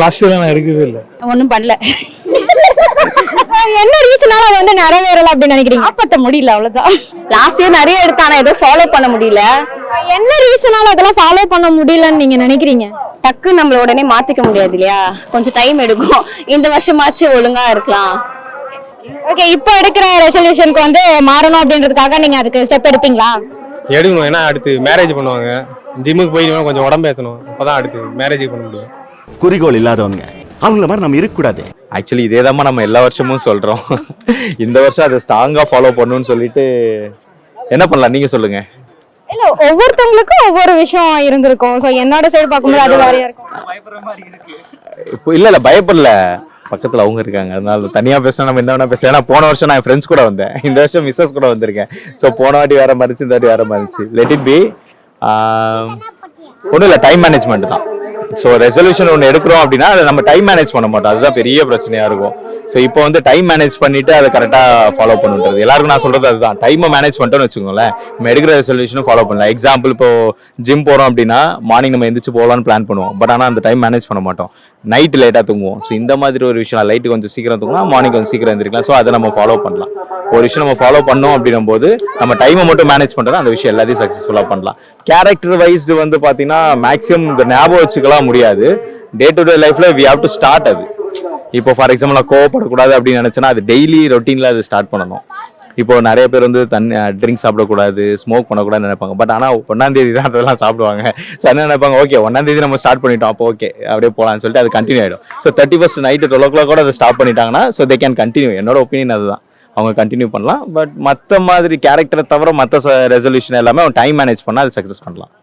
Last இயர்ல நான் எடுக்கவே இல்லை. ஒன்றும் பண்ணல. என்ன ரீசனால அது வந்து நிறைவேறல அப்படின்னு நினைக்கிறீங்க? காப்பாற்ற முடியல, அவ்வளவுதான். லாஸ்ட் இயர் நிறைய எடுத்தானா ஏதோ ஃபாலோ பண்ண முடியல. என்ன ரீசனால அதெல்லாம் ஃபாலோ பண்ண முடியலன்னு நீங்க நினைக்கிறீங்க? டக்கு நம்மள உடனே மாத்திக்க முடியாது இல்லையா, கொஞ்சம் டைம் எடுக்கும். இந்த வருஷமாச்சு ஒழுங்கா இருக்கலாம். ஓகே, இப்போ எடுக்கிற ரெசல்யூஷனுக்கு வந்து மாறணும் அப்படின்றதுக்காக நீங்க அதுக்கு ஸ்டெப் எடுப்பீங்களா? எடுக்கணும். ஏன்னா அடுத்து மேரேஜ் பண்ணுவாங்க. ஜிம்முக்கு போயிட்டு கொஞ்சம் உடம்பு ஏற்றணும். அப்பதான் அடுத்து மேரேஜ் பண்ண முடியும். குறிக்கோள் இல்லாதவங்க அவங்கள மாதிரி நம்ம இருக்கக்கூடாது. ஆக்சுவலி இதே தான் நம்ம எல்லா வருஷமும் சொல்கிறோம். இந்த வருஷம் அதை ஸ்ட்ராங்காக ஃபாலோ பண்ணணும்னு சொல்லிட்டு என்ன பண்ணலாம் நீங்கள் சொல்லுங்கள். இல்ல, ஒவ்வொருத்தவங்களுக்கும் ஒவ்வொரு விஷயம் இருந்திருக்கும். ஸோ என்னோட சைடு பார்க்கும்போது அது வேறையா இருக்கும். இப்போ இல்லை பயப்படல, பக்கத்தில் அவங்க இருக்காங்க. அதனால தனியாக பேசினா நம்ம என்ன வேணா பேசலாம். ஏன்னா போன வருஷம் நான் என் ஃப்ரெண்ட்ஸ் கூட வந்தேன், இந்த வருஷம் மிஸ்ஸஸ் கூட வந்திருக்கேன். ஸோ போன வாட்டி வேற மாதிரிச்சு, இந்த வாட்டி வேற மாதிரிச்சு. Let it be. ஒன்றும் இல்லை, டைம் மேனேஜ்மெண்ட் தான். ஸோ ரெசல்யூஷன் ஒன்று எடுக்கிறோம் அப்படின்னா அதை நம்ம டைம் மேனேஜ் பண்ண மாட்டோம். அதுதான் பெரிய பிரச்சனையாக இருக்கும். ஸோ இப்போ வந்து டைம் மேனேஜ் பண்ணிட்டு அதை கரெக்டாக ஃபாலோ பண்ணுறது. எல்லாருக்கும் நான் சொல்கிறது அதுதான், டைமை மேனேஜ் பண்ணிட்டோம்னு வச்சுக்கோங்களேன், நம்ம எடுக்கிற ரெசல்யூஷனும் ஃபாலோ பண்ணலாம். எக்ஸாம்பிள், இப்போ ஜிம் போகிறோம் அப்படின்னா மார்னிங் நம்ம எந்திரிச்சு போகலான்னு பிளான் பண்ணுவோம். பட் ஆனால் அந்த டைம் மேனேஜ் பண்ண மாட்டோம், நைட்டு லேட்டாக தூங்குவோம். ஸோ இந்த மாதிரி ஒரு விஷயம், லைட்டு கொஞ்சம் சீக்கிரம் தூங்கலாம், மார்னிங் கொஞ்சம் சீக்கிரம் எழுந்திரிக்கலாம். ஸோ அதை நம்ம ஃபாலோ பண்ணலாம். ஒரு விஷயம் நம்ம ஃபாலோ பண்ணோம் அப்படின்னும் போது நம்ம டைமை மட்டும் மேனேஜ் பண்ணுறது, அந்த விஷயம் எல்லாத்தையும் சக்ஸஸ்ஃபுல்லாக பண்ணலாம். கேரக்டர் வைஸ்டு வந்து பார்த்தீங்கன்னா மேக்ஸிமம் இந்த ஞாபகம் வச்சுக்கலாம் முடியாது. டே டு டே லைஃப்ல வி ஹேவ் டு ஸ்டார்ட் அது. இப்போ ஃபார் எக்ஸாம்பிள் நான் கோவப்படக்கூடாது அப்படின்னு நினைச்சேன்னா அது டெய்லி ரொட்டீன்ல அது ஸ்டார்ட் பண்ணணும். இப்போ நிறைய பேர் வந்து ட்ரிங்க்ஸ் சாப்பிடக்கூடாது, ஸ்மோக் பண்ணக்கூடாதுன்னு நினைப்பாங்க. பட் ஆனால் 1ஆம் தேதி தான் அதெல்லாம் சாப்பிடுவாங்க. ஸோ என்ன நினைப்பாங்க, ஓகே 1ஆம் தேதி நம்ம ஸ்டார்ட் பண்ணிட்டோம், அப்போ ஓகே அப்படியே போகலான்னு சொல்லிட்டு அது கண்டினியூ ஆகிடும். ஸோ 31st நைட்டு 12 o'clock கூட அதை ஸ்டார்ட் பண்ணிட்டாங்கன்னா ஸோ தே கேன் கண்டினியூ. என்னோட ஒப்பீனியன் அதுதான், அவங்க கண்டினியூ பண்ணலாம். பட் மற்ற மாதிரி கேரக்டரை தவிர மற்ற ரெசல்யூஷன் எல்லாமே டைம் மேனேஜ் பண்ணால் அது சக்ஸஸ் பண்ணலாம்.